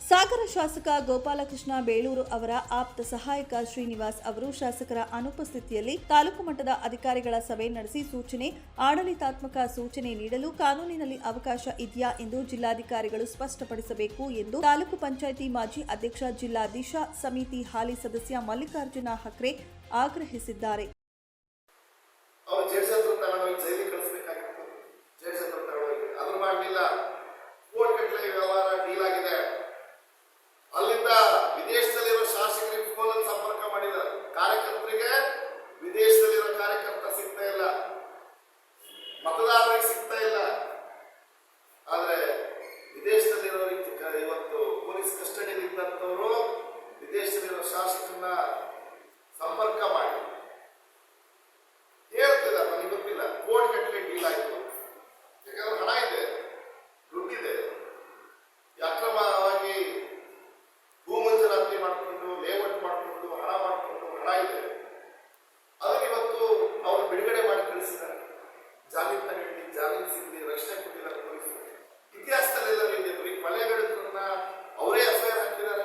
ಸಾಗರ ಶಾಸಕ ಗೋಪಾಲಕೃಷ್ಣ ಬೇಳೂರು ಅವರ ಆಪ್ತ ಸಹಾಯಕ ಶ್ರೀನಿವಾಸ್ ಅವರು ಶಾಸಕರ ಅನುಪಸ್ಥಿತಿಯಲ್ಲಿ ತಾಲೂಕು ಮಟ್ಟದ ಅಧಿಕಾರಿಗಳ ಸಭೆ ನಡೆಸಿ ಆಡಳಿತಾತ್ಮಕ ಸೂಚನೆ ನೀಡಲು ಕಾನೂನಿನಲ್ಲಿ ಅವಕಾಶ ಇದೆಯಾ ಎಂದು ಜಿಲ್ಲಾಧಿಕಾರಿಗಳು ಸ್ಪಷ್ಟಪಡಿಸಬೇಕು ಎಂದು ತಾಲೂಕು ಪಂಚಾಯಿತಿ ಮಾಜಿ ಅಧ್ಯಕ್ಷ ಜಿಲ್ಲಾಧೀಶ ಸಮಿತಿ ಹಾಲಿ ಸದಸ್ಯ ಮಲ್ಲಿಕಾರ್ಜುನ ಹಕ್ರೆ ಆಗ್ರಹಿಸಿದ್ದಾರೆ. ಅಲ್ಲಿಂದ ವಿದೇಶದಲ್ಲಿರೋ ಶಾಸಕರಿಗೆ ಫೋನ್ ಸಂಪರ್ಕ ಮಾಡಿದ್ದಾರೆ. ಕಾರ್ಯಕರ್ತರಿಗೆ ವಿದೇಶದಲ್ಲಿರೋ ಕಾರ್ಯಕರ್ತ ಸಿಗ್ತಾ ಇಲ್ಲ, ಮತದಾರರಿಗೆ ಸಿಗ್ತಾ ಇಲ್ಲ. ಆದ್ರೆ ವಿದೇಶದಲ್ಲಿರೋ ಇವತ್ತು ಪೊಲೀಸ್ ಕಸ್ಟಡಿಯಲ್ಲಿ ಇದ್ದಂಥವರು ವಿದೇಶದಲ್ಲಿರೋ ಶಾಸಕರನ್ನ ಸಂಪರ್ಕ ಮಾಡಿ ಹೇಳ್ತಿದ್ದಾರೆ, ನನಗೆ ಗೊತ್ತಿಲ್ಲ, ಕೋಟಿ ಗಟ್ಟಲೆ ಡೀಲ್ ಆಯ್ತು. ಯಾಕಂದ್ರೆ ಹಣ ಇದೆ, ದುಡ್ಡಿದೆ, ಅಕ್ರಮವಾಗಿ ಭೂಮಂಜೂರಾತಿ ಮಾಡಿಕೊಂಡು ಲೇಔಟ್ ಮಾಡಿಕೊಂಡು ಹಣ ಇದೆ. ಅದನ್ನ ಇವತ್ತು ಅವರು ಬಿಡುಗಡೆ ಮಾಡಿ ಕಳಿಸಿದ್ದಾರೆ. ಜಾಮೀನು ತಗೊಂಡು ಜಾಮೀನು ಸಿಗಲಿ ರಕ್ಷಣೆ ಕೊಟ್ಟಿಲ್ಲ ಪೊಲೀಸರು. ಇತಿಹಾಸದಲ್ಲೆಲ್ಲ ಕೊಲೆಗಡಕರನ್ನ ಅವರೇ ಎಫ್ಐಆರ್ ಹಾಕಿದ್ದಾರೆ.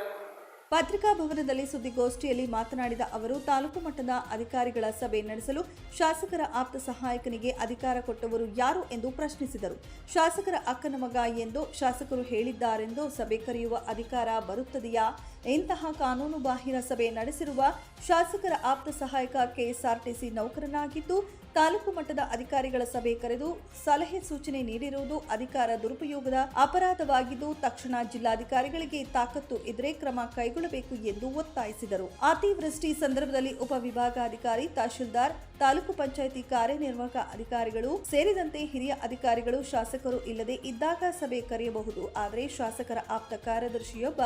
ಪತ್ರಿಕಾ ಭವನದಲ್ಲಿ ಸುದ್ದಿಗೋಷ್ಠಿಯಲ್ಲಿ ಮಾತನಾಡಿದ ಅವರು ತಾಲೂಕು ಮಟ್ಟದ ಅಧಿಕಾರಿಗಳ ಸಭೆ ನಡೆಸಲು ಶಾಸಕರ ಆಪ್ತ ಸಹಾಯಕನಿಗೆ ಅಧಿಕಾರ ಕೊಟ್ಟವರು ಯಾರು ಎಂದು ಪ್ರಶ್ನಿಸಿದರು. ಶಾಸಕರ ಅಕ್ಕನ ಮಗ ಎಂದು ಶಾಸಕರು ಹೇಳಿದ್ದಾರೆಂದು ಸಭೆ ಕರೆಯುವ ಅಧಿಕಾರ ಬರುತ್ತದೆಯಾ? ಇಂತಹ ಕಾನೂನು ಬಾಹಿರ ಸಭೆ ನಡೆಸಿರುವ ಶಾಸಕರ ಆಪ್ತ ಸಹಾಯಕ ಕೆಎಸ್ಆರ್ಟಿಸಿ ನೌಕರನಾಗಿದ್ದು ತಾಲೂಕು ಮಟ್ಟದ ಅಧಿಕಾರಿಗಳ ಸಭೆ ಕರೆದು ಸಲಹೆ ಸೂಚನೆ ನೀಡಿರುವುದು ಅಧಿಕಾರ ದುರುಪಯೋಗದ ಅಪರಾಧವಾಗಿದ್ದು ತಕ್ಷಣ ಜಿಲ್ಲಾಧಿಕಾರಿಗಳಿಗೆ ತಾಕತ್ತು ಇದ್ರೆ ಕ್ರಮ ಕೈಗೊಳ್ಳಬೇಕು ಎಂದು ಒತ್ತಾಯಿಸಿದರು. ಅತಿವೃಷ್ಟಿ ಸಂದರ್ಭದಲ್ಲಿ ಉಪವಿಭಾಗಾಧಿಕಾರಿ, ತಹಶೀಲ್ದಾರ್, ತಾಲೂಕು ಪಂಚಾಯಿತಿ ಕಾರ್ಯನಿರ್ವಾಹಕ ಅಧಿಕಾರಿಗಳು ಸೇರಿದಂತೆ ಹಿರಿಯ ಅಧಿಕಾರಿಗಳು ಶಾಸಕರು ಇಲ್ಲದೆ ಇದ್ದಾಗ ಸಭೆ ಕರೆಯಬಹುದು. ಆದರೆ ಶಾಸಕರ ಆಪ್ತ ಕಾರ್ಯದರ್ಶಿಯೊಬ್ಬ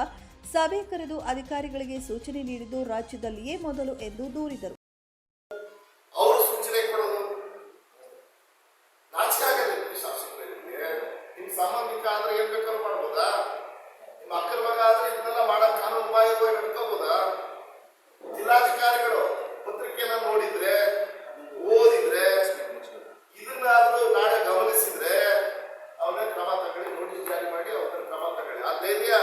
ಸಭೆ ಕರೆದು ಅಧಿಕಾರಿಗಳಿಗೆ ಸೂಚನೆ ನೀಡಿದ್ದು ರಾಜ್ಯದಲ್ಲಿಯೇ ಮೊದಲು ಎಂದು ದೂರಿದರು. ಸಂಬಂಧಿಕ ಆದ್ರೆ ಏನ್ ಬೇಕಾದ್ರೂ ಮಾಡ್ಬೋದಾ? ನಿಮ್ಮ ಅಕ್ಕನ ಮಗ ಆದ್ರೆ ಇದನ್ನೆಲ್ಲ ಮಾಡಕ್ ಕಾನೂನು ಬಾಹಿರವಾಗಿ ನಡ್ಕೋಬೋದಾ? ಜಿಲ್ಲಾಧಿಕಾರಿಗಳು ಪತ್ರಿಕೆಯನ್ನ ನೋಡಿದ್ರೆ, ಓದಿದ್ರೆ, ಇದನ್ನಾದ್ರೂ ನಾಳೆ ಗಮನಿಸಿದ್ರೆ ಅವನ್ನ ಕ್ರಮ ತಗೊಳ್ಳಿ, ನೋಟಿಸ್ ಜಾರಿ ಮಾಡಿ ಅವ್ರ ಕ್ರಮ ತಗೊಳ್ಳಿ. ಆ ಧೈರ್ಯ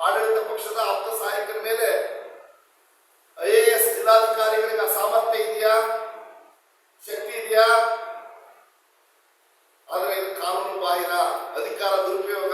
ಆಡಳಿತ ಪಕ್ಷದ ಆಪ್ತ ಸಹಾಯಕರ ಮೇಲೆ IAS ಜಿಲ್ಲಾಧಿಕಾರಿಗಳಿಗೆ ಸಾಮರ್ಥ್ಯ ಇದೆಯಾ, ಶಕ್ತಿ ಇದೆಯಾ? ಆದರೆ ಇದು ಕಾನೂನು ಬಾಹಿರ ಅಧಿಕಾರ ದುರುಪಯೋಗ.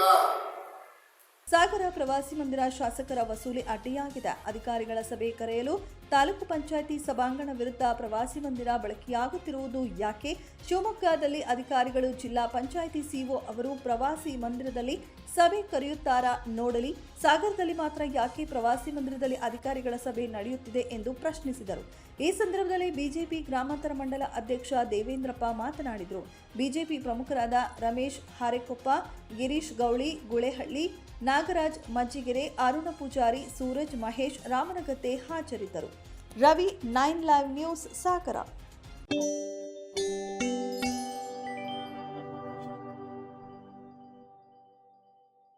ಸಾಗರ ಪ್ರವಾಸಿ ಮಂದಿರ ಶಾಸಕರ ವಸೂಲಿ ಅಡ್ಡಿಯಾಗಿದೆ. ಅಧಿಕಾರಿಗಳ ಸಭೆ ಕರೆಯಲು ತಾಲೂಕು ಪಂಚಾಯಿತಿ ಸಭಾಂಗಣ ವಿರುದ್ಧ ಪ್ರವಾಸಿ ಮಂದಿರ ಬಳಕೆಯಾಗುತ್ತಿರುವುದು ಯಾಕೆ? ಶಿವಮೊಗ್ಗದಲ್ಲಿ ಅಧಿಕಾರಿಗಳು ಜಿಲ್ಲಾ ಪಂಚಾಯಿತಿ ಸಿಒ ಅವರು ಪ್ರವಾಸಿ ಮಂದಿರದಲ್ಲಿ ಸಭೆ ಕರೆಯುತ್ತಾರಾ ನೋಡಲಿ. ಸಾಗರದಲ್ಲಿ ಮಾತ್ರ ಯಾಕೆ ಪ್ರವಾಸಿ ಮಂದಿರದಲ್ಲಿ ಅಧಿಕಾರಿಗಳ ಸಭೆ ನಡೆಯುತ್ತಿದೆ ಎಂದು ಪ್ರಶ್ನಿಸಿದರು. ಈ ಸಂದರ್ಭದಲ್ಲಿ ಬಿಜೆಪಿ ಗ್ರಾಮಾಂತರ ಮಂಡಲ ಅಧ್ಯಕ್ಷ ದೇವೇಂದ್ರಪ್ಪ ಮಾತನಾಡಿದರು. ಬಿಜೆಪಿ ಪ್ರಮುಖರಾದ ರಮೇಶ್ ಹಾರೆಕೊಪ್ಪ, ಗಿರೀಶ್ ಗೌಳಿ, ಗುಳೆಹಳ್ಳಿ, ನಾಗರಾಜ್ ಮಜ್ಜಿಗೆರೆ, ಅರುಣ ಪೂಜಾರಿ, ಸೂರಜ್, ಮಹೇಶ್, ರಾಮನಗದ್ದೆ ಹಾಜರಿದ್ದರು. ರವಿ, 9 ಲೈವ್ ನ್ಯೂಸ್, ಸಾಗರ.